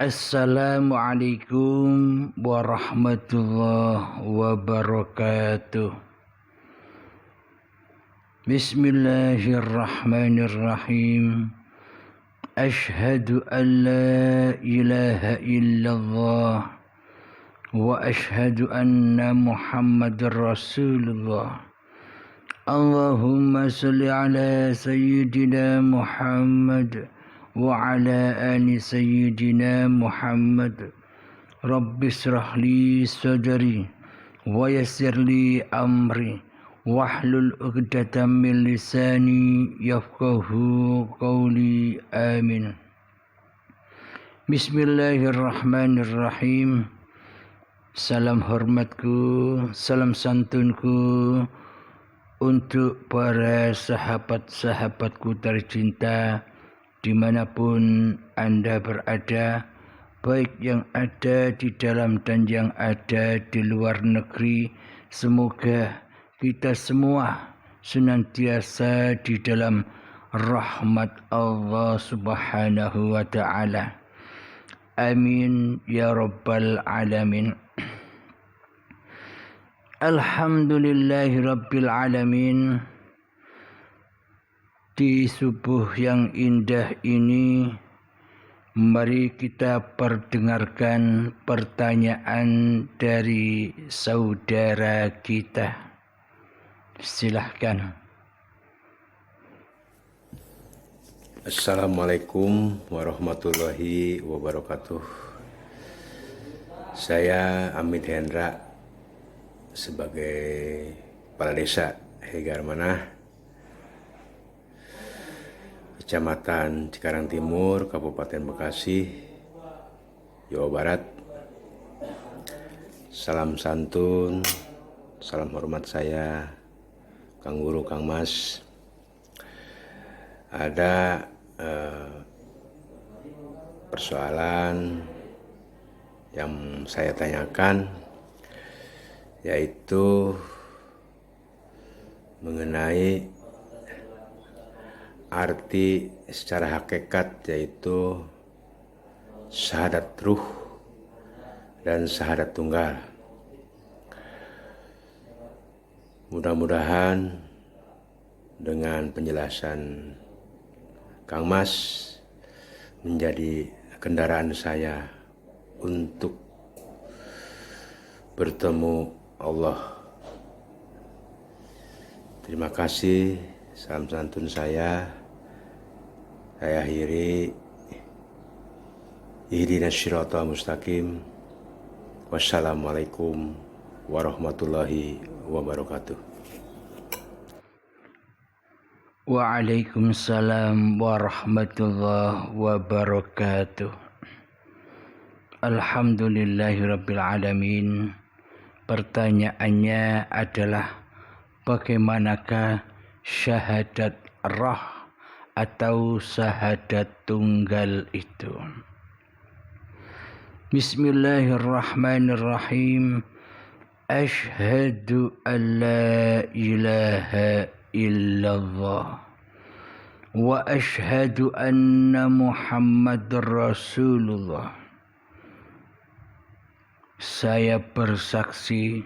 Assalamualaikum warahmatullahi wabarakatuh. Bismillahirrahmanirrahim. Ashhadu an la ilaha illallah wa ashhadu anna Muhammadar Rasulullah. Allahumma salli ala sayyidina Muhammad wa ala ali sayyidina Muhammad. Rabbi israh li sadri wa yassir li amri wahlul 'uqdatam min lisani yafqahu qawli. Amin. Bismillahirrahmanirrahim. Salam hormatku, salam santunku untuk para sahabat-sahabatku tercinta dimanapun Anda berada, baik yang ada di dalam dan yang ada di luar negeri. Semoga kita semua senantiasa di dalam rahmat Allah Subhanahu wa ta'ala. Amin ya rabbal alamin. Alhamdulillahi rabbil alamin. Di subuh yang indah ini, mari kita perdengarkan pertanyaan dari saudara kita. Silahkan. Assalamualaikum warahmatullahi wabarakatuh. Saya Amit Hendra sebagai kepala desa Hegarmanah, Kecamatan Cikarang Timur, Kabupaten Bekasi, Jawa Barat. Salam santun, salam hormat saya, Kang Guru, Kang Mas. Ada persoalan yang saya tanyakan, yaitu mengenai arti secara hakikat, yaitu syahadat ruh dan syahadat tunggal. Mudah-mudahan dengan penjelasan Kang Mas menjadi kendaraan saya untuk bertemu Allah. Terima kasih. Salam santun saya akhiri. Ihdinas siratal mustaqim. Wassalamualaikum warahmatullahi wabarakatuh. Waalaikumsalam warahmatullahi wabarakatuh. Alhamdulillahirabbil alamin. Pertanyaannya adalah, bagaimanakah syahadat roh atau syahadat tunggal itu? Bismillahirrahmanirrahim. Asyhadu an la ilaha illallah wa asyhadu anna Muhammadar Rasulullah. Saya bersaksi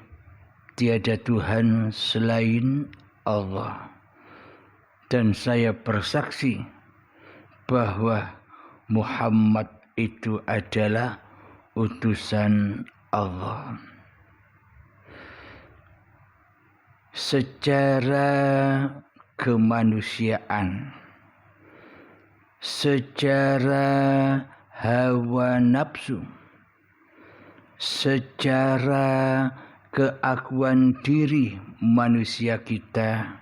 tiada Tuhan selain Allah, dan saya bersaksi bahwa Muhammad itu adalah utusan Allah. Secara kemanusiaan, secara hawa nafsu, secara keakuan diri manusia kita,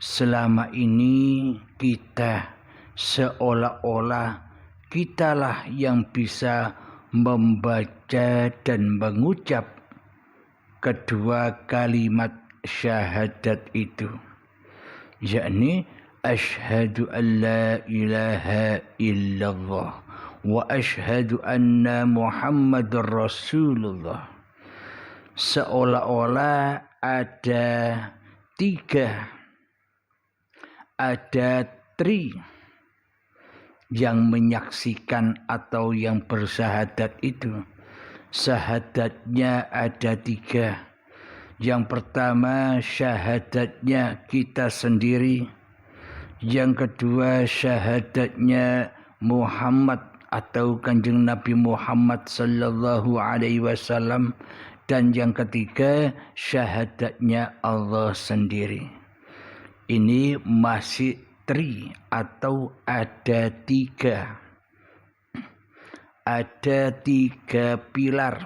selama ini kita seolah-olah kitalah yang bisa membaca dan mengucap kedua kalimat syahadat itu, yakni asyhadu an la ilaha illallah wa asyhadu anna Muhammadar Rasulullah. Seolah-olah ada tiga, ada tri, yang menyaksikan atau yang bersyahadat itu. Syahadatnya ada 3. Yang pertama syahadatnya kita sendiri. Yang kedua syahadatnya Muhammad atau Kanjeng Nabi Muhammad sallallahu alaihi wasallam, dan yang ketiga syahadatnya Allah sendiri. Ini masih atau ada 3. Ada 3 pilar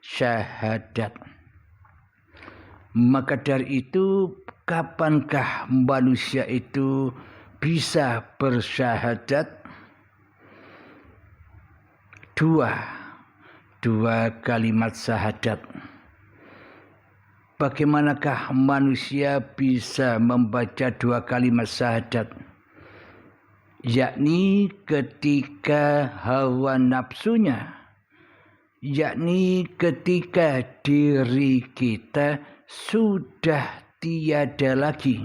syahadat. Maka dari itu, kapankah manusia itu bisa bersyahadat? 2 kalimat syahadat. Bagaimanakah manusia bisa membaca 2 kalimat syahadat? Yakni ketika hawa nafsunya, yakni ketika diri kita sudah tiada lagi.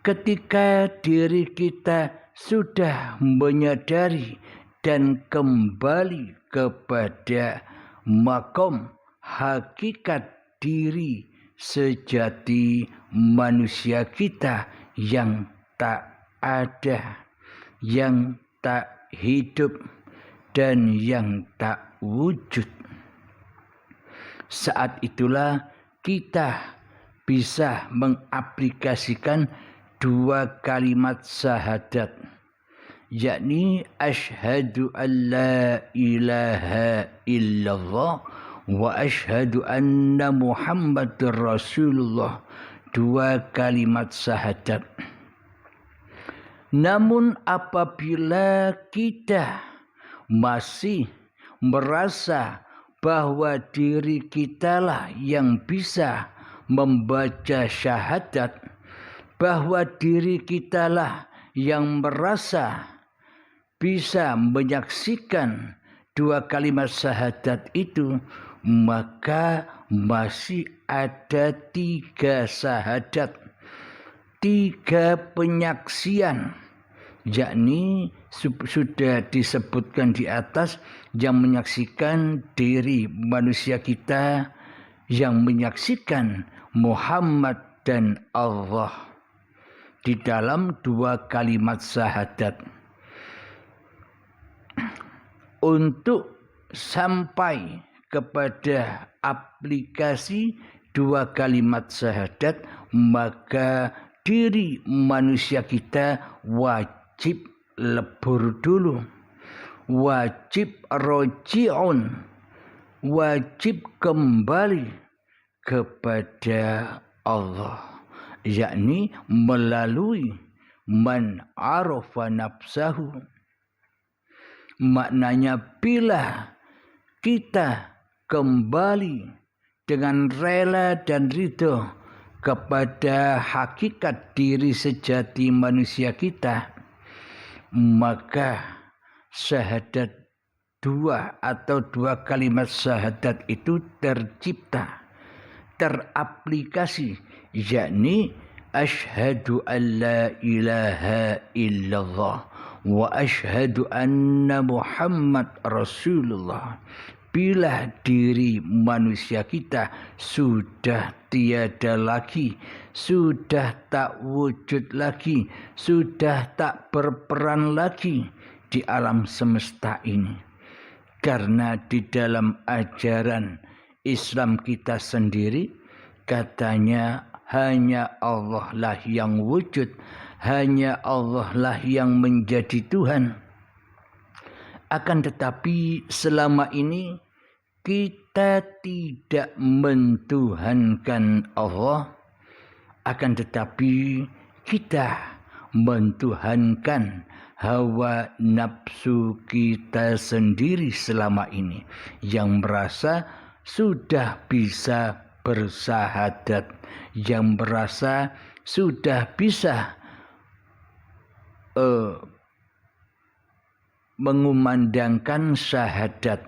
Ketika diri kita sudah menyadari dan kembali kepada makom hakikat diri sejati manusia kita yang tak ada, yang tak hidup, dan yang tak wujud. Saat itulah kita bisa mengaplikasikan 2 kalimat syahadat, yakni asyhadu an la ilaha illallah wa asyhadu anna Muhammadur Rasulullah. 2 kalimat syahadat. Namun apabila kita masih merasa bahwa diri kitalah yang bisa membaca syahadat, bahwa diri kitalah yang merasa bisa menyaksikan 2 kalimat syahadat itu, maka masih ada 3 syahadat, 3 penyaksian, yakni sudah disebutkan di atas, yang menyaksikan diri manusia kita, yang menyaksikan Muhammad dan Allah di dalam 2 kalimat syahadat. Untuk sampai kepada aplikasi 2 kalimat syahadat, maka diri manusia kita wajib lebur dulu, wajib roji'un, wajib kembali kepada Allah, yakni melalui man arafa nafsahu. Maknanya bila kita kembali dengan rela dan ridho kepada hakikat diri sejati manusia kita, maka syahadat 2 atau 2 kalimat syahadat itu tercipta, teraplikasi, yakni asyhadu an la ilaha illallah wa asyhadu anna Muhammad Rasulullah. Bila diri manusia kita sudah tiada lagi, sudah tak wujud lagi, sudah tak berperan lagi di alam semesta ini. Karena di dalam ajaran Islam kita sendiri, katanya hanya Allah lah yang wujud, hanya Allah lah yang menjadi Tuhan. Akan tetapi selama ini kita tidak mentuhankan Allah, akan tetapi kita mentuhankan hawa nafsu kita sendiri selama ini, yang merasa sudah bisa bersyahadat, yang merasa sudah bisa mengumandangkan syahadat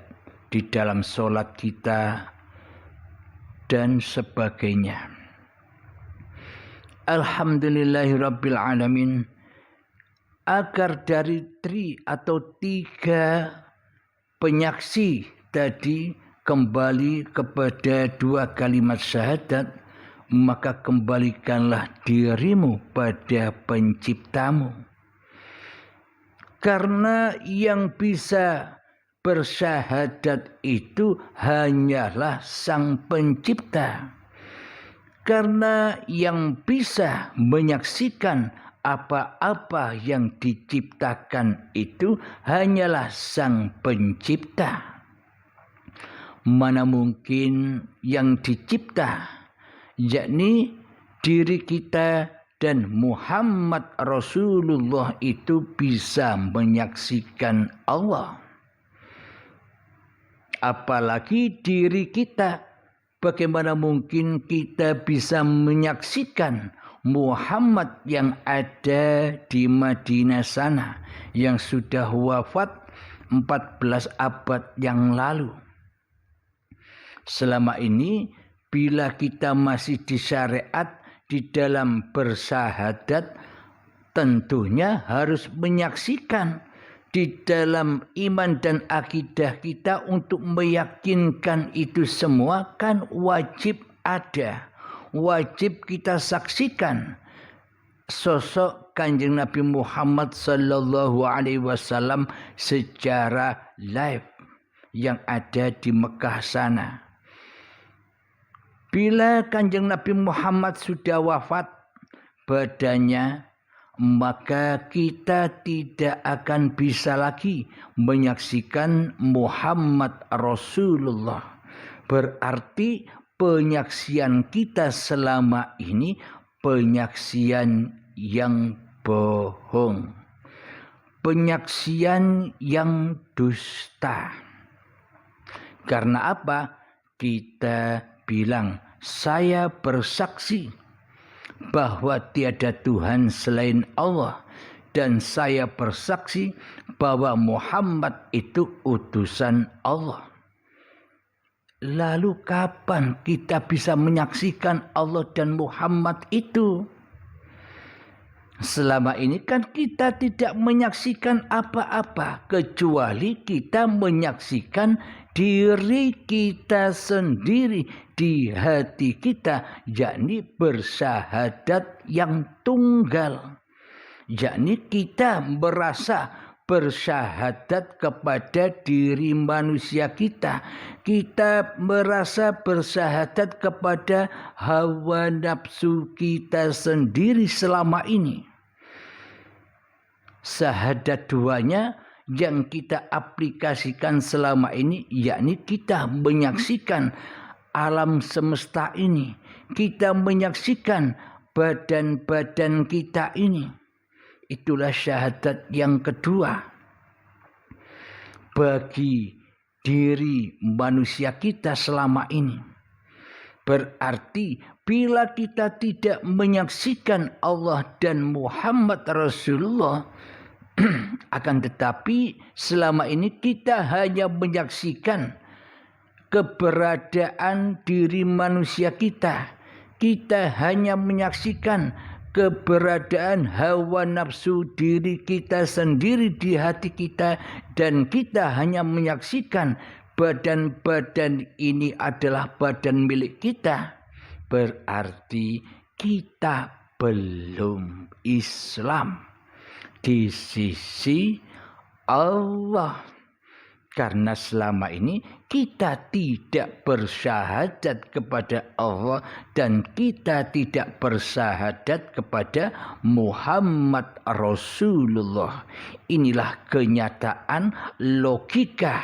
di dalam sholat kita dan sebagainya. Alhamdulillahirabbil alamin. agar dari 3 penyaksi tadi kembali kepada 2 kalimat syahadat, maka kembalikanlah dirimu pada penciptamu. Karena yang bisa bersyahadat itu hanyalah Sang Pencipta. Karena yang bisa menyaksikan apa-apa yang diciptakan itu hanyalah Sang Pencipta. Mana mungkin yang dicipta, yakni diri kita dan Muhammad Rasulullah itu bisa menyaksikan Allah. Apalagi diri kita, bagaimana mungkin kita bisa menyaksikan Muhammad yang ada di Madinah sana, yang sudah wafat 14 abad yang lalu. Selama ini bila kita masih disyariat di dalam bersyahadat, tentunya harus menyaksikan di dalam iman dan akidah kita. Untuk meyakinkan itu semua kan wajib ada, wajib kita saksikan sosok Kanjeng Nabi Muhammad sallallahu alaihi wasallam secara live yang ada di Mekah sana. Bila Kanjeng Nabi Muhammad sudah wafat badannya, maka kita tidak akan bisa lagi menyaksikan Muhammad Rasulullah. Berarti penyaksian kita selama ini penyaksian yang bohong, penyaksian yang dusta. Karena apa? Kita bilang, saya bersaksi bahwa tiada Tuhan selain Allah, dan saya bersaksi bahwa Muhammad itu utusan Allah. Lalu kapan kita bisa menyaksikan Allah dan Muhammad itu? Selama ini kan kita tidak menyaksikan apa-apa kecuali kita menyaksikan diri kita sendiri di hati kita, yakni bersyahadat yang tunggal. Yakni kita merasa bersyahadat kepada diri manusia kita. Kita merasa bersyahadat kepada hawa nafsu kita sendiri selama ini. Syahadat duanya yang kita aplikasikan selama ini, yakni kita menyaksikan alam semesta ini, kita menyaksikan badan-badan kita ini. Itulah syahadat yang kedua bagi diri manusia kita selama ini. Berarti bila kita tidak menyaksikan Allah dan Muhammad Rasulullah, akan tetapi selama ini kita hanya menyaksikan keberadaan diri manusia kita. Kita hanya menyaksikan keberadaan hawa nafsu diri kita sendiri di hati kita, dan kita hanya menyaksikan badan-badan ini adalah badan milik kita. Berarti kita belum Islam di sisi Allah. Karena selama ini kita tidak bersyahadat kepada Allah dan kita tidak bersyahadat kepada Muhammad Rasulullah. Inilah kenyataan logika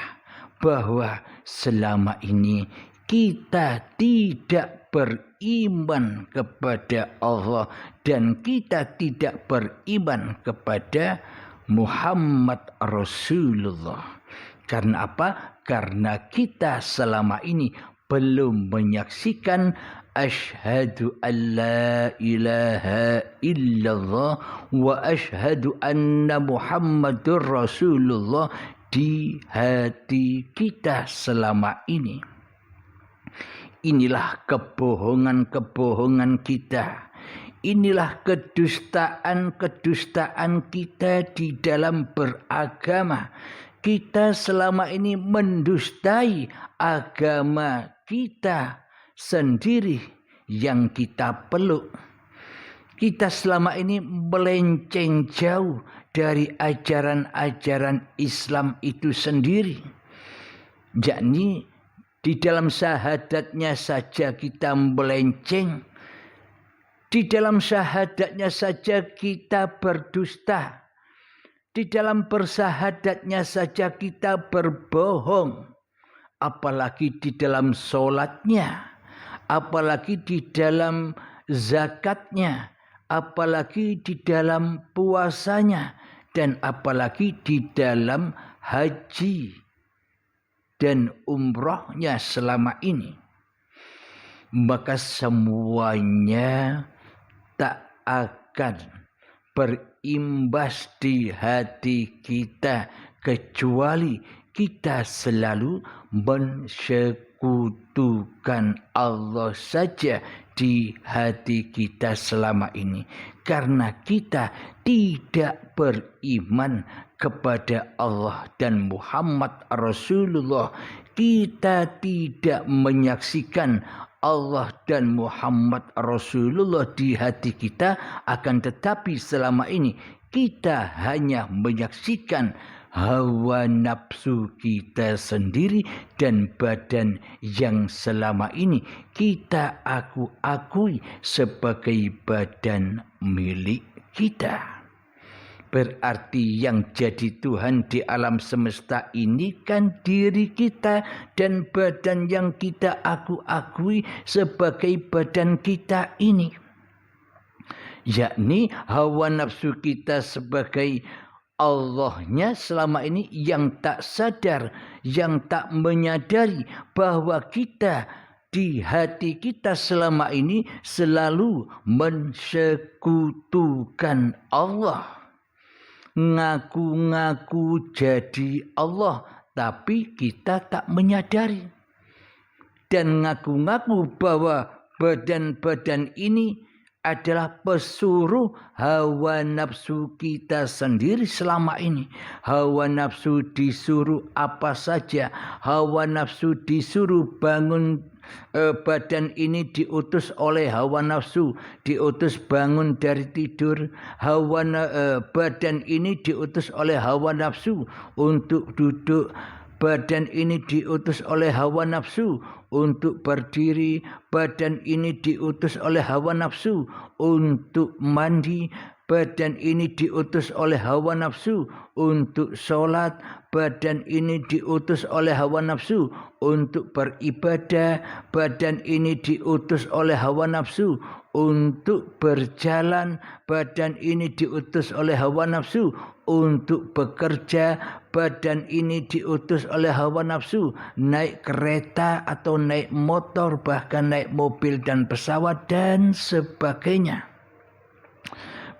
bahwa selama ini kita tidak beriman kepada Allah dan kita tidak beriman kepada Muhammad Rasulullah. Karena apa? Karena kita selama ini belum menyaksikan asyhadu an la ilaha illallah wa asyhadu anna Muhammadur Rasulullah di hati kita selama ini. Inilah kebohongan-kebohongan kita. inilah kedustaan kita di dalam beragama. Kita selama ini mendustai agama kita sendiri yang kita peluk. Kita selama ini melenceng jauh dari ajaran-ajaran Islam itu sendiri. Yakni di dalam syahadatnya saja kita melenceng. Di dalam syahadatnya saja kita berdusta. Di dalam bersyahadatnya saja kita berbohong. Apalagi di dalam sholatnya. Apalagi di dalam zakatnya. Apalagi di dalam puasanya. Dan apalagi di dalam haji dan umrohnya selama ini. Maka semuanya tak akan berimbas di hati kita kecuali kita selalu mensekutukan Allah saja di hati kita selama ini. Karena kita tidak beriman kepada Allah dan Muhammad Rasulullah. Kita tidak menyaksikan Allah dan Muhammad Rasulullah di hati kita, akan tetapi selama ini kita hanya menyaksikan hawa nafsu kita sendiri dan badan yang selama ini kita akui sebagai badan milik kita. Berarti yang jadi Tuhan di alam semesta ini kan diri kita dan badan yang kita akui sebagai badan kita ini. Yakni hawa nafsu kita sebagai Allahnya selama ini yang tak sadar, yang tak menyadari bahwa kita di hati kita selama ini selalu mensekutukan Allah. Ngaku-ngaku jadi Allah, tapi kita tak menyadari. Dan ngaku-ngaku bahwa badan-badan ini adalah pesuruh hawa nafsu kita sendiri selama ini. Hawa nafsu disuruh apa saja. Hawa nafsu disuruh bangun, badan ini diutus oleh hawa nafsu, diutus bangun dari tidur. Badan ini diutus oleh hawa nafsu untuk duduk. Badan ini diutus oleh hawa nafsu untuk berdiri. Badan ini diutus oleh hawa nafsu untuk mandi. Badan ini diutus oleh hawa nafsu untuk sholat. Badan ini diutus oleh hawa nafsu untuk beribadah. Badan ini diutus oleh hawa nafsu untuk berjalan. Badan ini diutus oleh hawa nafsu untuk bekerja. Badan ini diutus oleh hawa nafsu naik kereta atau naik motor, bahkan naik mobil dan pesawat dan sebagainya.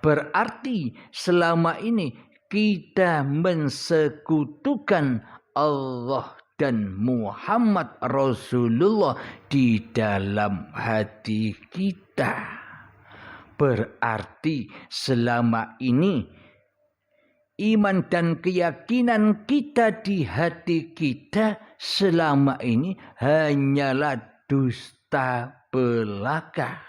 Berarti selama ini kita mensekutukan Allah dan Muhammad Rasulullah di dalam hati kita. Berarti selama ini iman dan keyakinan kita di hati kita selama ini hanyalah dusta belaka.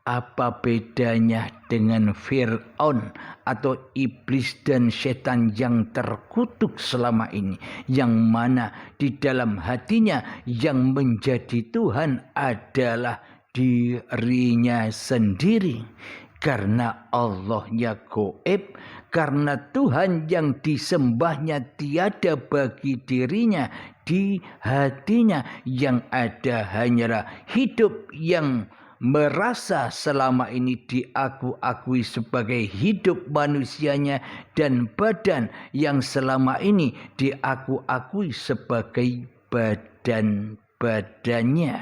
Apa bedanya dengan Fir'aun atau iblis dan setan yang terkutuk selama ini, yang mana di dalam hatinya yang menjadi Tuhan adalah dirinya sendiri. Karena Allahnya gaib, karena Tuhan yang disembahnya tiada bagi dirinya di hatinya, yang ada hanyalah hidup yang merasa selama ini diakui sebagai hidup manusianya, dan badan yang selama ini diakui sebagai badan-badannya.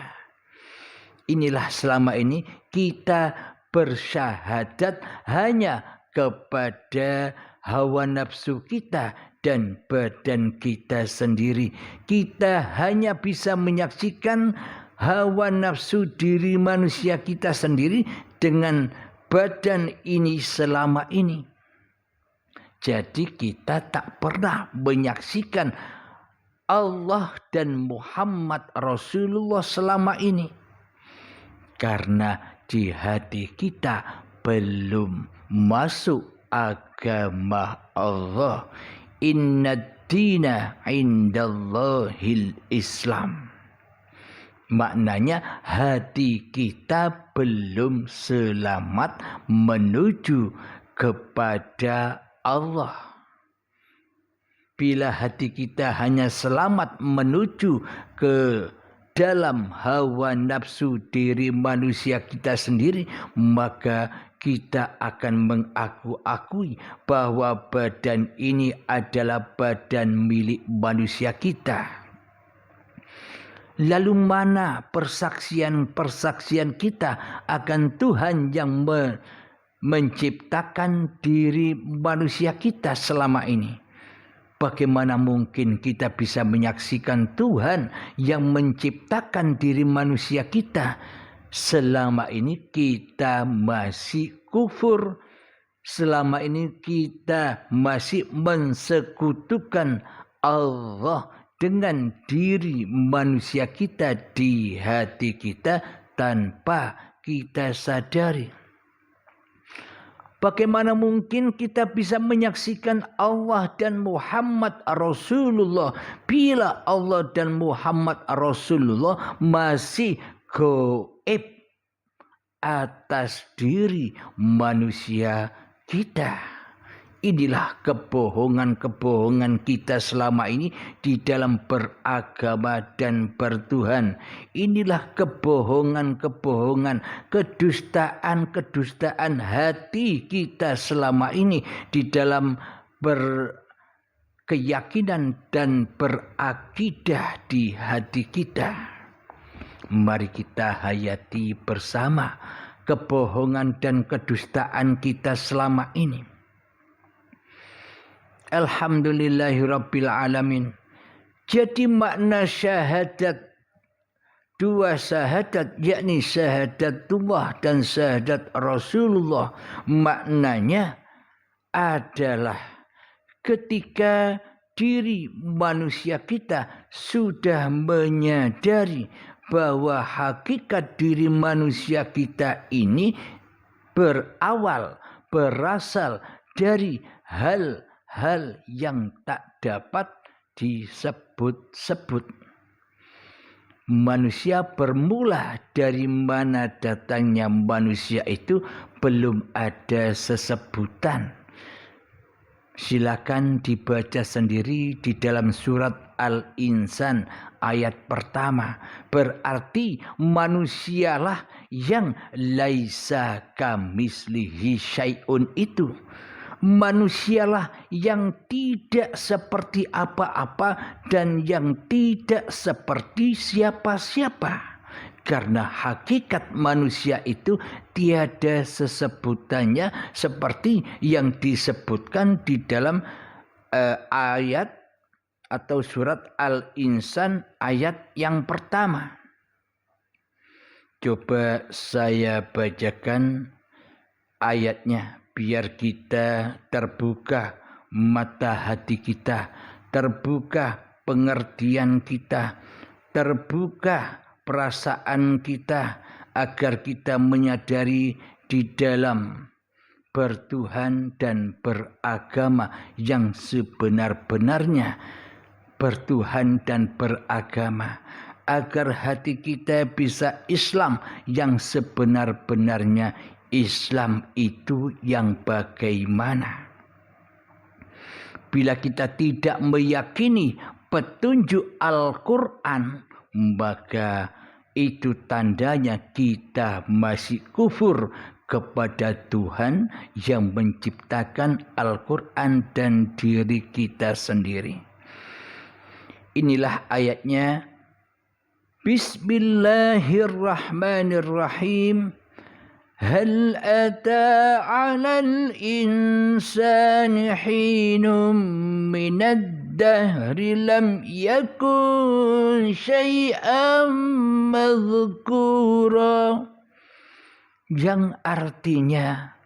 Inilah selama ini kita bersyahadat hanya kepada hawa nafsu kita dan badan kita sendiri. Kita hanya bisa menyaksikan hawa nafsu diri manusia kita sendiri dengan badan ini selama ini. Jadi kita tak pernah menyaksikan Allah dan Muhammad Rasulullah selama ini. Karena di hati kita belum masuk agama Allah. Inna dina indallahil Islam. Maknanya hati kita belum selamat menuju kepada Allah. Bila hati kita hanya selamat menuju ke dalam hawa nafsu diri manusia kita sendiri, maka kita akan mengaku-akui bahwa badan ini adalah badan milik manusia kita. Lalu mana persaksian-persaksian kita akan Tuhan yang menciptakan diri manusia kita selama ini? Bagaimana mungkin kita bisa menyaksikan Tuhan yang menciptakan diri manusia kita? Selama ini kita masih kufur. Selama ini kita masih mensekutukan Allah dengan diri manusia kita di hati kita tanpa kita sadari. Bagaimana mungkin kita bisa menyaksikan Allah dan Muhammad Rasulullah bila Allah dan Muhammad Rasulullah masih gaib atas diri manusia kita? Inilah kebohongan-kebohongan kita selama ini di dalam beragama dan bertuhan. Inilah kebohongan-kebohongan, kedustaan-kedustaan hati kita selama ini di dalam berkeyakinan dan berakidah di hati kita. Mari kita hayati bersama kebohongan dan kedustaan kita selama ini. Alhamdulillahirabbil alamin. Jadi makna syahadat, dua syahadat, yakni syahadatullah dan syahadat Rasulullah, maknanya adalah ketika diri manusia kita sudah menyadari bahwa hakikat diri manusia kita ini berasal dari hal yang tak dapat disebut-sebut. Manusia bermula dari mana datangnya manusia itu belum ada sesebutan. Silakan dibaca sendiri di dalam surat Al-Insan ayat pertama. Berarti manusialah yang laisa kamislihi syai'un itu. Manusialah yang tidak seperti apa-apa dan yang tidak seperti siapa-siapa. Karena hakikat manusia itu tiada sesebutannya seperti yang disebutkan di dalam ayat atau surat Al-Insan ayat yang pertama. Coba saya bacakan ayatnya, biar kita terbuka mata hati kita, terbuka pengertian kita, terbuka perasaan kita, agar kita menyadari di dalam bertuhan dan beragama yang sebenar-benarnya, bertuhan dan beragama, agar hati kita bisa Islam yang sebenar-benarnya. Islam itu yang bagaimana? Bila kita tidak meyakini petunjuk Al-Quran, maka itu tandanya kita masih kufur kepada Tuhan yang menciptakan Al-Quran dan diri kita sendiri. Inilah ayatnya. Bismillahirrahmanirrahim. هل أتى على الإنسان حين من الدهر لم يكن شيئا مذكورا. yang artinya,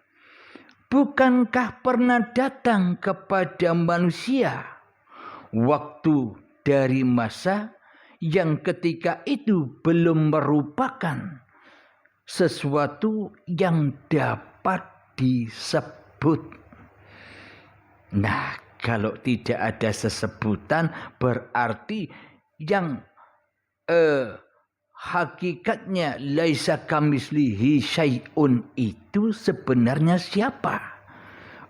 bukankah pernah datang kepada manusia waktu dari masa yang ketika itu belum merupakan sesuatu yang dapat disebut. Nah, kalau tidak ada sesebutan berarti yang hakikatnya laisa kamislihi syai'un itu sebenarnya siapa?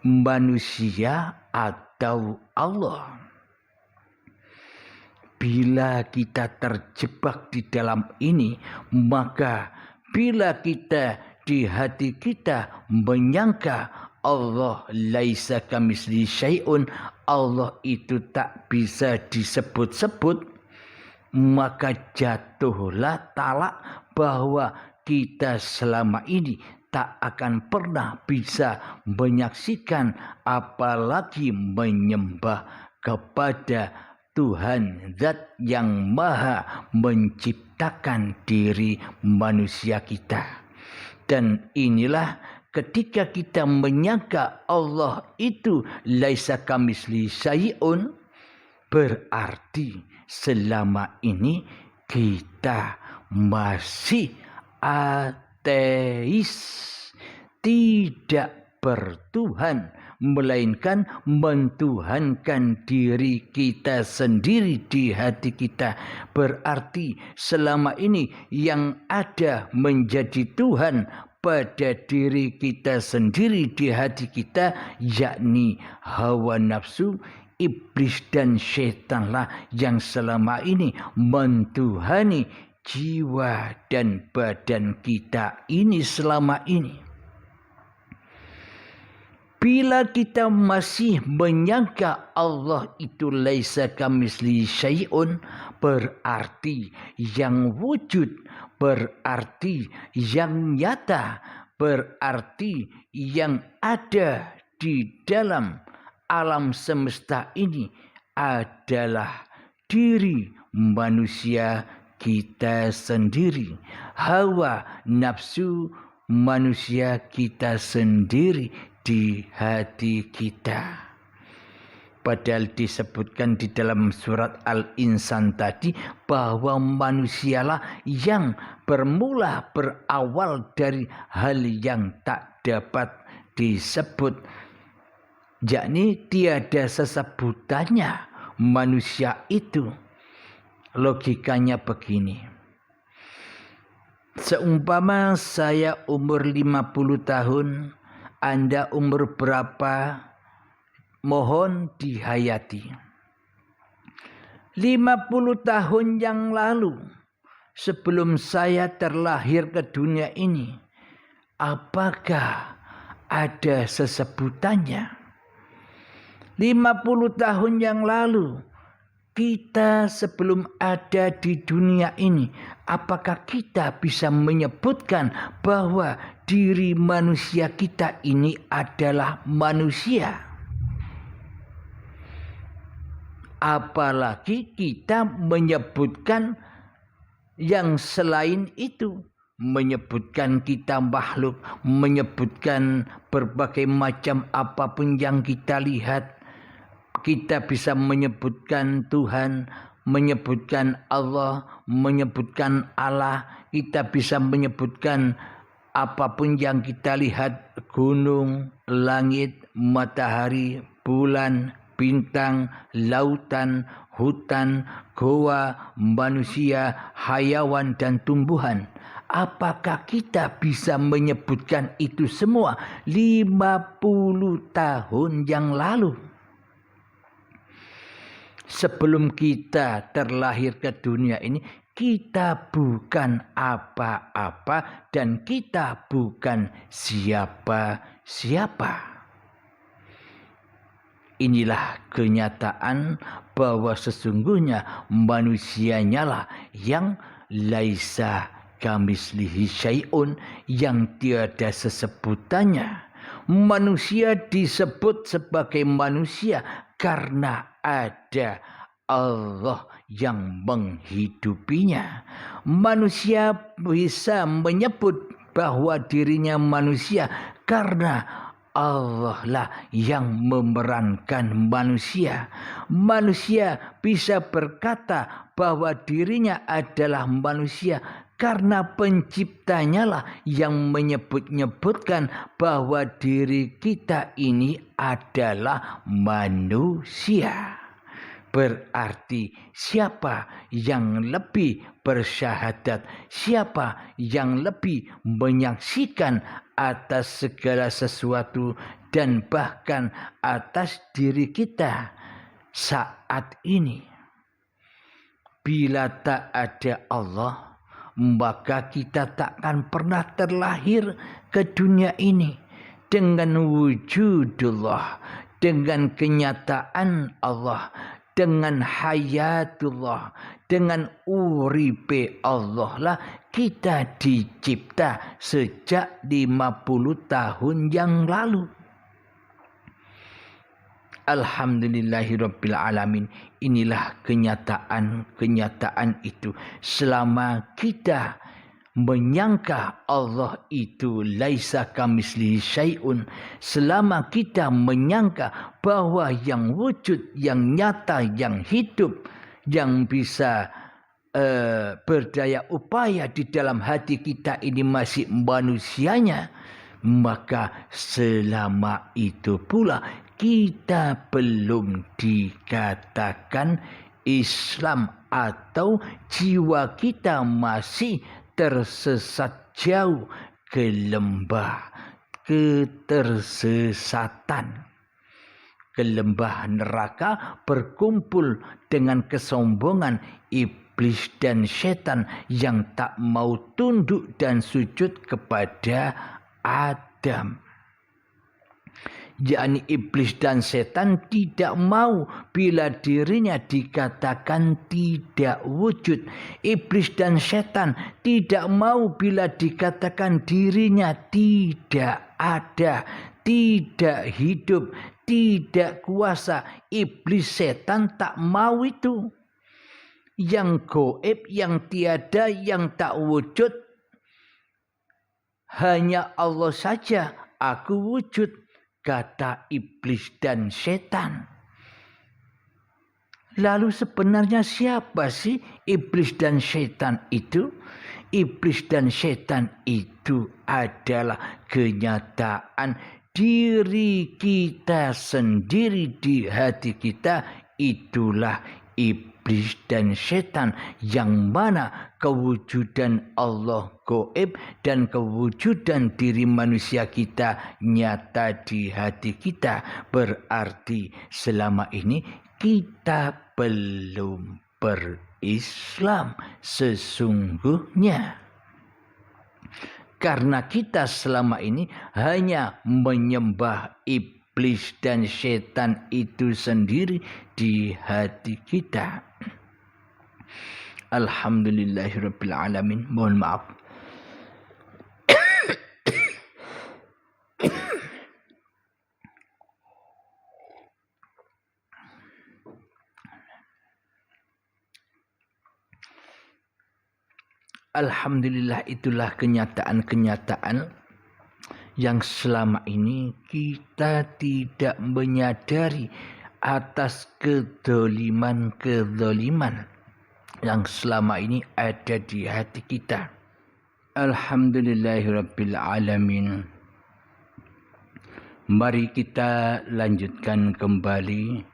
Manusia atau Allah? Bila kita terjebak di dalam ini, maka bila kita di hati kita menyangka Allah laisa kamislihi syai'un, Allah itu tak bisa disebut-sebut, maka jatuhlah talak bahwa kita selama ini tak akan pernah bisa menyaksikan apalagi menyembah kepada Tuhan Zat yang Maha menciptakan diri manusia kita. Dan inilah ketika kita menyangka Allah itu laisa kamislihi syai'un, berarti selama ini kita masih ateis, tidak bertuhan, melainkan mentuhankan diri kita sendiri di hati kita. Berarti selama ini yang ada menjadi Tuhan pada diri kita sendiri di hati kita, yakni hawa nafsu, iblis dan syaitanlah yang selama ini mentuhani jiwa dan badan kita ini selama ini. Bila kita masih menyangka Allah itu laisa kamislihi syai'un, berarti yang wujud, berarti yang nyata, berarti yang ada di dalam alam semesta ini adalah diri manusia kita sendiri, hawa nafsu manusia kita sendiri di hati kita. Padahal disebutkan di dalam surat Al-Insan tadi bahwa manusialah yang berawal dari hal yang tak dapat disebut, yakni tiada sesebutannya manusia itu. Logikanya begini. Seumpama saya umur 50 tahun, Anda umur berapa? Mohon dihayati. 50 tahun yang lalu, sebelum saya terlahir ke dunia ini, apakah ada sesebutannya? 50 tahun yang lalu, kita sebelum ada di dunia ini, apakah kita bisa menyebutkan bahwa diri manusia kita ini adalah manusia? Apalagi kita menyebutkan yang selain itu, menyebutkan kita makhluk, menyebutkan berbagai macam apapun yang kita lihat. Kita bisa menyebutkan Tuhan, menyebutkan Allah, menyebutkan Allah. Kita bisa menyebutkan apapun yang kita lihat, gunung, langit, matahari, bulan, bintang, lautan, hutan, goa, manusia, hayawan, dan tumbuhan. Apakah kita bisa menyebutkan itu semua 50 tahun yang lalu? Sebelum kita terlahir ke dunia ini, kita bukan apa-apa dan kita bukan siapa-siapa. Inilah kenyataan bahwa sesungguhnya manusianya lah yang laisa kamislihi syai'un, yang tiada sesebutannya. Manusia disebut sebagai manusia karena ada Allah yang menghidupinya. Manusia bisa menyebut bahwa dirinya manusia karena Allah lah yang memerankan manusia. Manusia bisa berkata bahwa dirinya adalah manusia karena penciptanya lah yang menyebut-nyebutkan bahwa diri kita ini adalah manusia. Berarti siapa yang lebih bersyahadat, siapa yang lebih menyaksikan atas segala sesuatu dan bahkan atas diri kita saat ini. Bila tak ada Allah, maka kita takkan pernah terlahir ke dunia ini dengan wujudullah, dengan kenyataan Allah, dengan hayatullah, dengan uripe Allah lah kita dicipta sejak 50 tahun yang lalu. Alhamdulillahirabbil alamin. Inilah kenyataan itu. Selama kita menyangka Allah itu laisa kamislihi syai'un, selama kita menyangka bahwa yang wujud, yang nyata, yang hidup, yang bisa berdaya upaya di dalam hati kita ini masih manusianya, maka selama itu pula kita belum dikatakan Islam atau jiwa kita masih tersesat jauh ke lembah ketersesatan, ke lembah neraka, berkumpul dengan kesombongan iblis dan setan yang tak mau tunduk dan sujud kepada Adam. Yakni iblis dan setan tidak mau bila dirinya dikatakan tidak wujud. Iblis dan setan tidak mau bila dikatakan dirinya tidak ada, tidak hidup, tidak kuasa. Iblis setan tak mau itu. Yang gaib, yang tiada, yang tak wujud, hanya Allah saja. Aku wujud, kata iblis dan setan. Lalu sebenarnya siapa sih iblis dan setan itu? Iblis dan setan itu adalah kenyataan diri kita sendiri di hati kita. Itulah iblis dan setan, yang mana kewujudan Allah gaib dan kewujudan diri manusia kita nyata di hati kita. Berarti selama ini kita belum berislam sesungguhnya. Karena kita selama ini hanya menyembah iblis dan setan itu sendiri di hati kita. Alhamdulillahirabbil alamin. Mohon maaf. Alhamdulillah, itulah kenyataan-kenyataan yang selama ini kita tidak menyadari atas kedoliman yang selama ini ada di hati kita. Alhamdulillahirabbil alamin. Mari kita lanjutkan kembali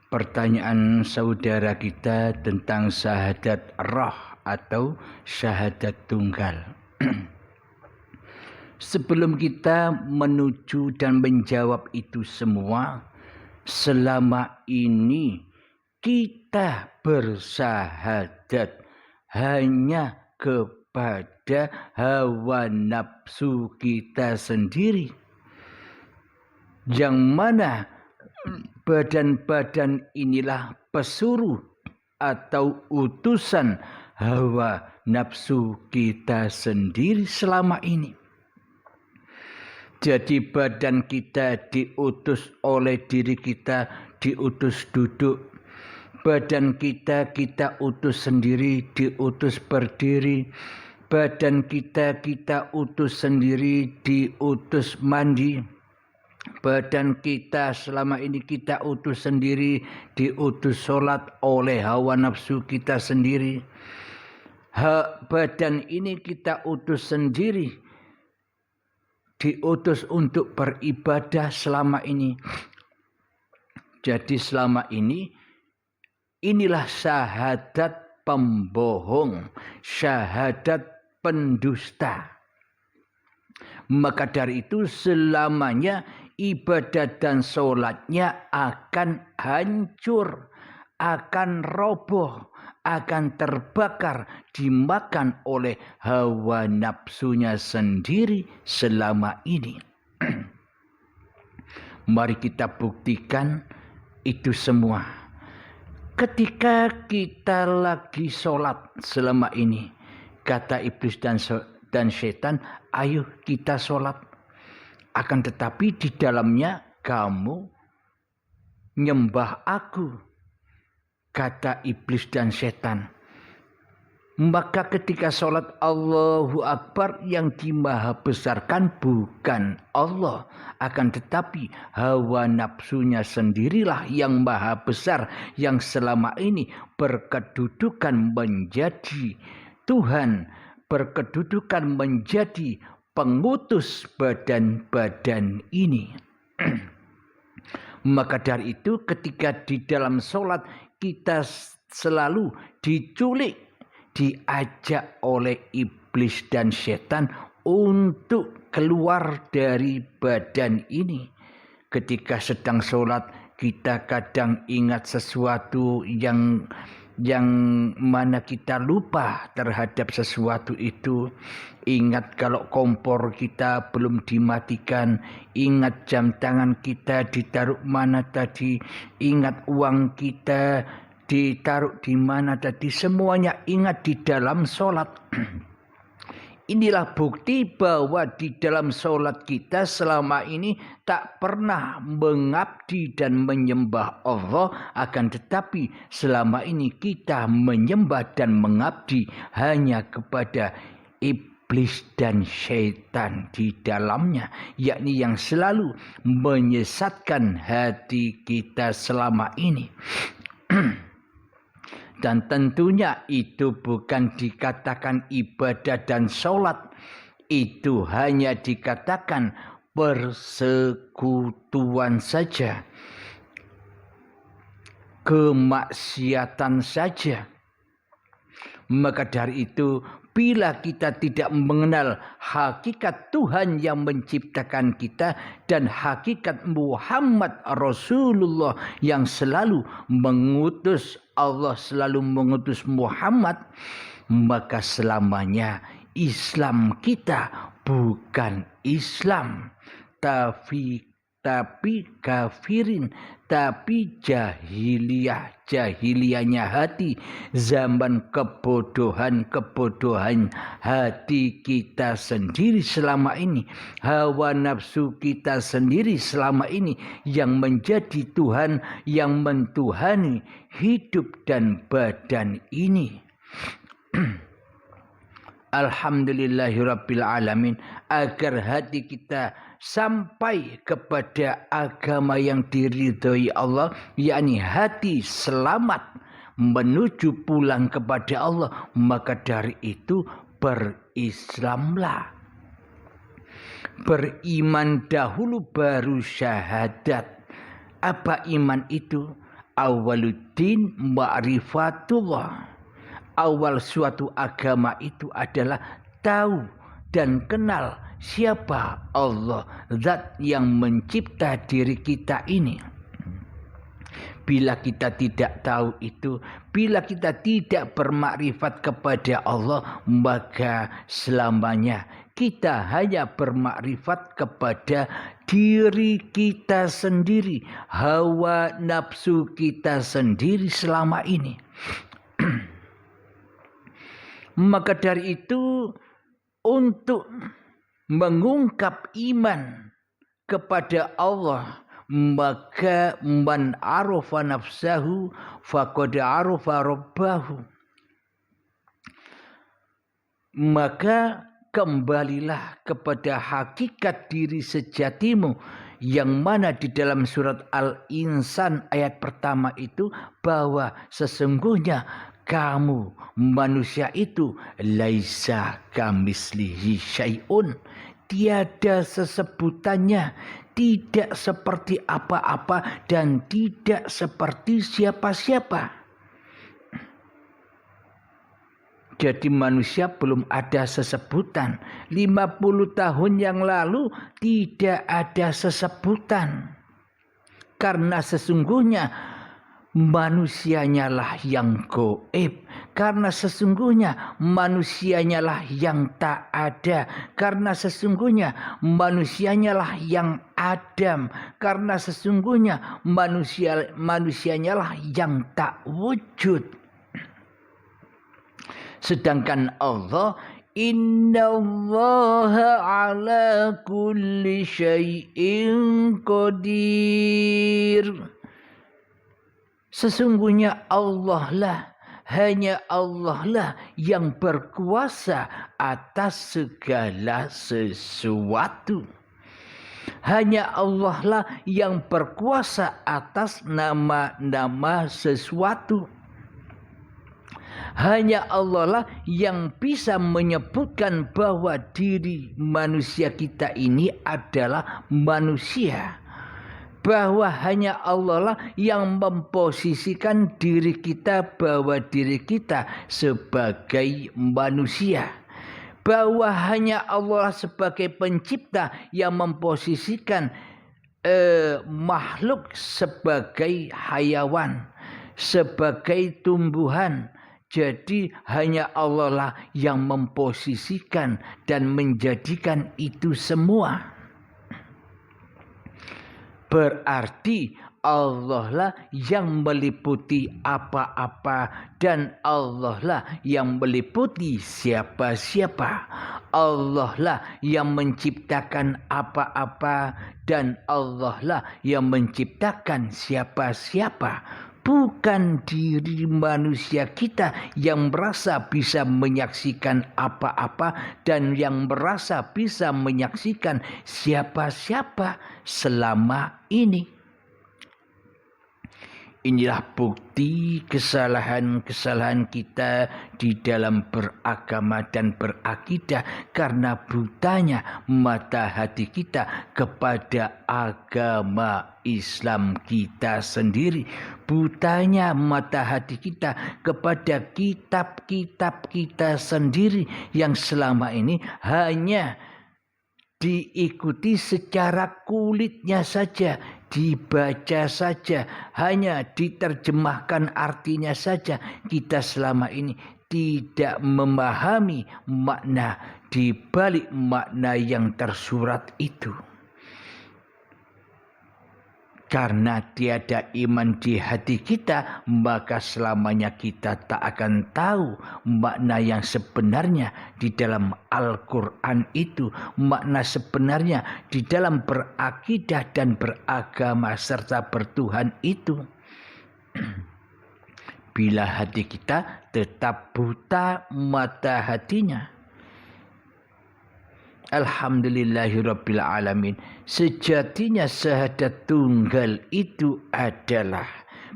pertanyaan saudara kita tentang syahadat roh atau syahadat tunggal. Sebelum kita menuju dan menjawab itu semua, selama ini kita bersyahadat hanya kepada hawa nafsu kita sendiri, yang mana badan-badan inilah pesuruh atau utusan hawa nafsu kita sendiri selama ini. Jadi badan kita diutus oleh diri kita, diutus duduk. Badan kita utus sendiri, diutus berdiri. badan kita utus sendiri, diutus mandi. Badan kita selama ini kita utus sendiri, diutus sholat oleh hawa nafsu kita sendiri. Badan ini kita utus sendiri, diutus untuk beribadah selama ini. Jadi selama ini, inilah syahadat pembohong, syahadat pendusta. Maka dari itu selamanya ibadah dan sholatnya akan hancur, akan roboh, akan terbakar, dimakan oleh hawa nafsunya sendiri selama ini. Mari kita buktikan itu semua. Ketika kita lagi sholat selama ini, kata iblis dan setan, ayo kita sholat. Akan tetapi di dalamnya kamu nyembah aku, kata iblis dan setan. Maka ketika sholat Allahu Akbar yang dimaha besarkan bukan Allah. Akan tetapi hawa nafsunya sendirilah yang maha besar, yang selama ini berkedudukan menjadi Tuhan, berkedudukan menjadi pengutus badan-badan ini. Maka dari itu ketika di dalam sholat kita selalu diculik, diajak oleh iblis dan setan untuk keluar dari badan ini. Ketika sedang sholat kita kadang ingat sesuatu yang mana kita lupa terhadap sesuatu itu. Ingat kalau kompor kita belum dimatikan, ingat jam tangan kita ditaruh mana tadi, ingat uang kita ditaruh di mana tadi, semuanya ingat di dalam sholat. Inilah bukti bahwa di dalam sholat kita selama ini tak pernah mengabdi dan menyembah Allah, akan tetapi selama ini kita menyembah dan mengabdi hanya kepada iblis dan syaitan di dalamnya, yakni yang selalu menyesatkan hati kita selama ini. Dan tentunya itu bukan dikatakan ibadah dan sholat. Itu hanya dikatakan persekutuan saja. Kemaksiatan saja. Maka dari itu, bila kita tidak mengenal hakikat Tuhan yang menciptakan kita dan hakikat Muhammad Rasulullah yang selalu mengutus Allah, selalu mengutus Muhammad, maka selamanya Islam kita bukan Islam, tapi kafirin, tapi jahiliyahnya hati, zaman kebodohan hati kita sendiri selama ini, hawa nafsu kita sendiri selama ini yang menjadi Tuhan, yang mentuhani hidup dan badan ini. Alhamdulillahirabbil alamin, agar hati kita sampai kepada agama yang diridhoi Allah, yakni hati selamat menuju pulang kepada Allah. Maka dari itu berislamlah, beriman dahulu baru syahadat. Apa iman itu? Awaluddin ma'rifatullah. Awal suatu agama itu adalah tahu dan kenal siapa Allah, zat yang mencipta diri kita ini. Bila kita tidak tahu itu, bila kita tidak bermakrifat kepada Allah, maka selamanya kita hanya bermakrifat kepada diri kita sendiri, hawa nafsu kita sendiri selama ini. Maka dari itu, untuk mengungkap iman kepada Allah, maka man arafa nafsahu faqad arafa rabbahu. maka kembalilah kepada hakikat diri sejatimu, yang mana di dalam surat Al-Insan ayat pertama itu bahwa sesungguhnya kamu manusia itu laisa kamislihi syai'un, tiada sesebutannya, tidak seperti apa-apa dan tidak seperti siapa-siapa. Jadi manusia belum ada sesebutan. 50 tahun yang lalu tidak ada sesebutan. Karena sesungguhnya manusianya lah yang gaib. Karena sesungguhnya manusianya lah yang tak ada. Karena sesungguhnya manusianya lah yang Adam. Karena sesungguhnya manusianya lah yang tak wujud. Sedangkan Allah, innallaha ala kulli syai'in qadir. Sesungguhnya Allah lah, hanya Allah lah yang berkuasa atas segala sesuatu. Hanya Allah lah yang berkuasa atas nama-nama sesuatu. Hanya Allah lah yang bisa menyebutkan bahwa diri manusia kita ini adalah manusia. Bahwa hanya Allah lah yang memposisikan diri kita bahwa diri kita sebagai manusia. Bahwa hanya Allah sebagai pencipta yang memposisikan makhluk sebagai hayawan, sebagai tumbuhan. Jadi hanya Allah lah yang memposisikan dan menjadikan itu semua. Berarti Allah lah yang meliputi apa-apa dan Allah lah yang meliputi siapa-siapa. Allah lah yang menciptakan apa-apa dan Allah lah yang menciptakan siapa-siapa. Bukan diri manusia kita yang merasa bisa menyaksikan apa-apa dan yang merasa bisa menyaksikan siapa-siapa selama ini. Inilah bukti kesalahan-kesalahan kita di dalam beragama dan berakidah karena butanya mata hati kita kepada agama Islam kita sendiri. Butanya mata hati kita kepada kitab-kitab kita sendiri yang selama ini hanya diikuti secara kulitnya saja, dibaca saja, hanya diterjemahkan artinya saja. Kita selama ini tidak memahami makna di balik makna yang tersurat itu. Karena tiada iman di hati kita, maka selamanya kita tak akan tahu makna yang sebenarnya di dalam Al-Quran itu. Makna sebenarnya di dalam berakidah dan beragama serta bertuhan itu. Bila hati kita tetap buta mata hatinya. Alhamdulillahirabbil alamin. Sejatinya syahadat tunggal itu adalah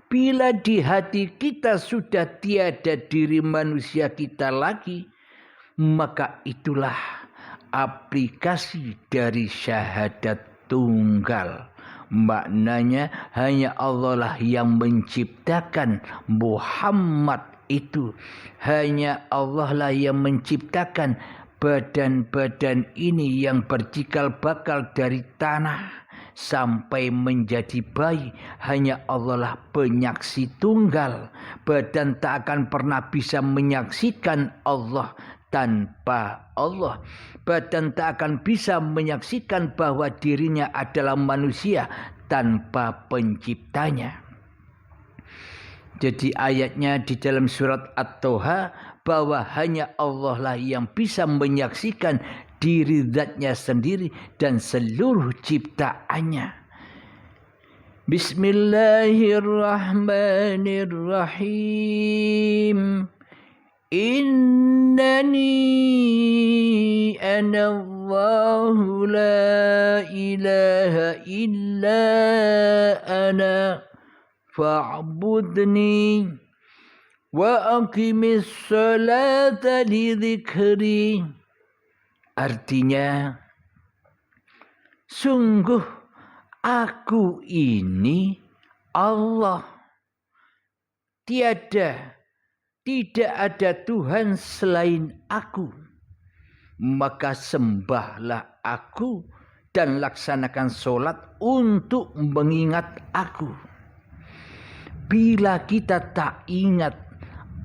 bila di hati kita sudah tiada diri manusia kita lagi, maka itulah aplikasi dari syahadat tunggal. Maknanya hanya Allah lah yang menciptakan Muhammad itu. Hanya Allah lah yang menciptakan badan-badan ini yang bercikal bakal dari tanah sampai menjadi bayi. Hanya Allah lah penyaksi tunggal. Badan tak akan pernah bisa menyaksikan Allah tanpa Allah. Badan tak akan bisa menyaksikan bahwa dirinya adalah manusia tanpa penciptanya. Jadi ayatnya di dalam surat At-Toha bahwa hanya Allah lah yang bisa menyaksikan diri zatnya sendiri dan seluruh ciptaannya. Bismillahirrahmanirrahim. innani ana Allahu la ilaha illa ana fa'budni wa aqimis salata li dzikri. Artinya, sungguh aku ini Allah. Tidak ada Tuhan selain aku. Maka sembahlah aku dan laksanakan sholat untuk mengingat aku. Bila kita tak ingat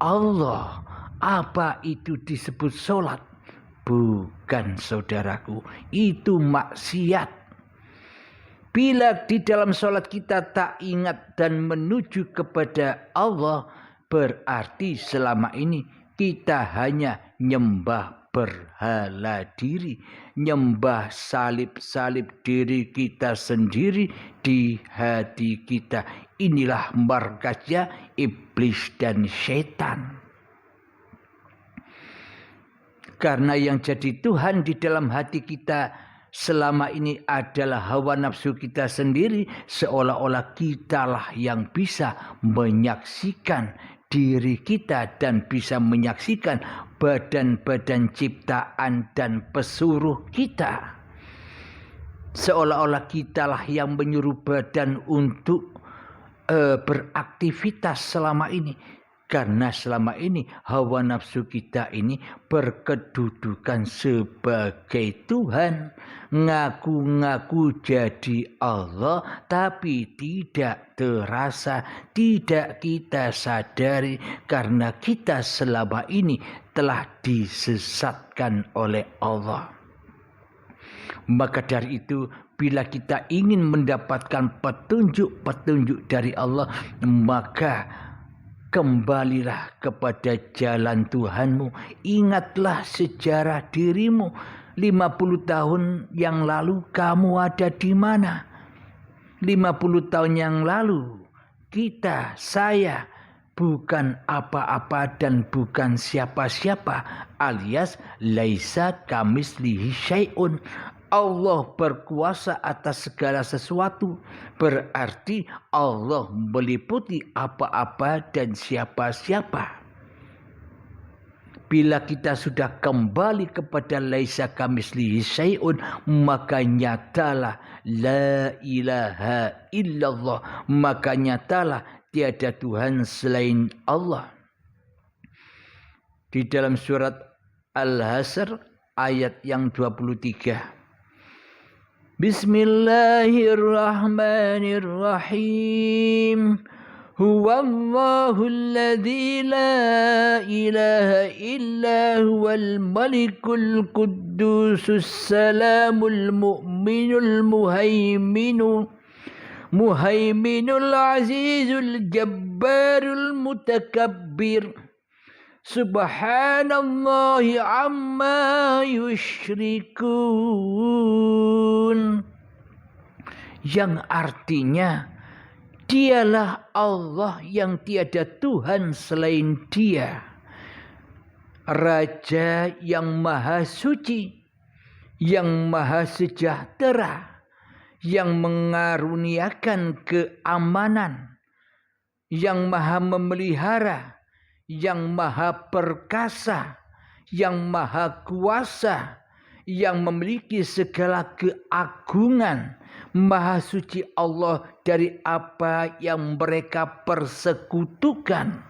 Allah, apa itu disebut sholat? Bukan, saudaraku, itu maksiat. Bila di dalam sholat kita tak ingat dan menuju kepada Allah, berarti selama ini kita hanya nyembah berhala diri, nyembah salib-salib diri kita sendiri di hati kita. Inilah markasnya iblis dan setan. Karena yang jadi Tuhan di dalam hati kita selama ini adalah hawa nafsu kita sendiri, seolah-olah kitalah yang bisa menyaksikan diri kita dan bisa menyaksikan badan-badan ciptaan dan pesuruh kita. Seolah-olah kitalah yang menyuruh badan untuk beraktivitas selama ini. Karena selama ini hawa nafsu kita ini berkedudukan sebagai Tuhan. Ngaku-ngaku jadi Allah tapi tidak terasa, tidak kita sadari karena kita selama ini telah disesatkan oleh Allah. Maka dari itu bila kita ingin mendapatkan petunjuk-petunjuk dari Allah, maka kembalilah kepada jalan Tuhanmu. Ingatlah sejarah dirimu. 50 tahun yang lalu kamu ada di mana? 50 tahun yang lalu saya bukan apa-apa dan bukan siapa-siapa, alias laisa kamislihi syai'un. Allah berkuasa atas segala sesuatu. Berarti Allah meliputi apa-apa dan siapa-siapa. Bila kita sudah kembali kepada laisa kamislihi syai'un, maka nyatalah la ilaha illallah. Maka nyatalah tiada Tuhan selain Allah. Di dalam surat Al-Hasr ayat yang 23. Bismillahirrahmanirrahim. Huwallahu alladzi la ilaha illa huwal malikul quddusus salamul mu'minul muhaiminul azizul jabbarul mutakabbir. Subhanallahi amma yusyrikun. Yang artinya, dialah Allah yang tiada Tuhan selain Dia. Raja yang maha suci, yang maha sejahtera, yang mengaruniakan keamanan, yang maha memelihara, yang maha perkasa, yang maha kuasa, yang memiliki segala keagungan. Maha suci Allah dari apa yang mereka persekutukan.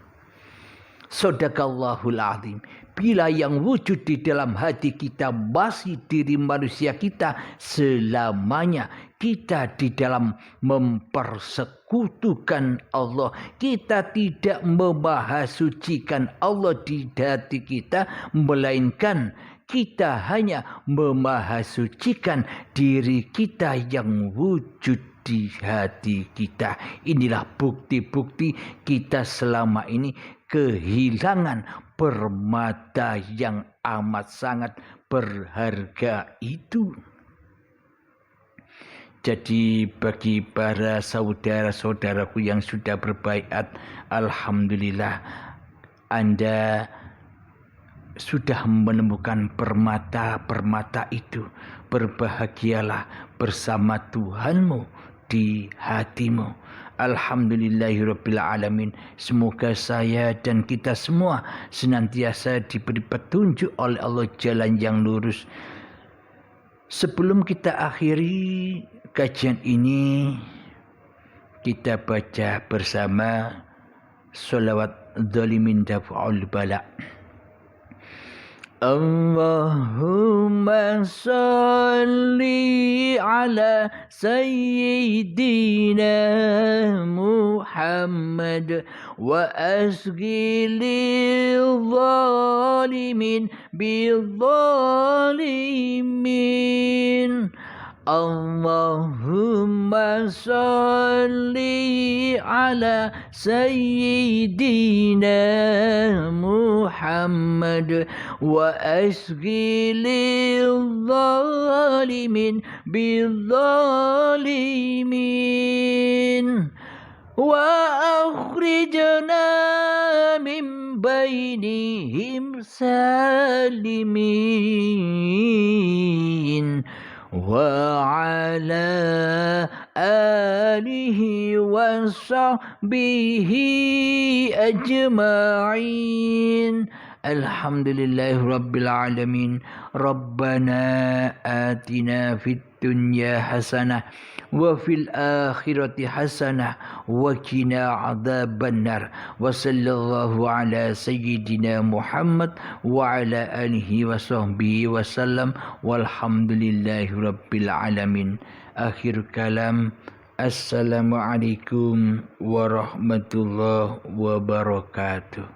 Shadaqallahul azim. Bila yang wujud di dalam hati kita masih diri manusia kita, selamanya kita di dalam mempersekutukan Allah. Kita tidak memahasucikan Allah di hati kita, melainkan kita hanya memahasucikan diri kita yang wujud di hati kita. Inilah bukti-bukti kita selama ini kehilangan permata yang amat sangat berharga itu. Jadi bagi para saudara-saudaraku yang sudah berbaiat, alhamdulillah Anda sudah menemukan permata-permata itu, berbahagialah bersama Tuhanmu di hatimu. Alhamdulillahirabbil alamin. Semoga saya dan kita semua senantiasa diberi petunjuk oleh Allah jalan yang lurus. Sebelum kita akhiri kajian ini, kita baca bersama sholawat dzalimin daf'ul bala. Allahumma salli ala sayyidina Muhammad wa asghil zalimin bil zalimin. Allahumma salli ala sayyidina Muhammad wa asghilil zalimin bil zalimin wa akhrijna min bainihim salimin wa ala alihi wa sahbihi ajma'in. Alhamdulillahi rabbil alamin. Rabbana atina fid dunya hasanah wa fil akhirati hasanah wa qina adzabannar. Wa sallallahu ala sayyidina Muhammad wa ala alihi wa sahbihi wa sallam. Walhamdulillahi rabbil alamin. Akhir kalam. Assalamualaikum warahmatullahi wabarakatuh.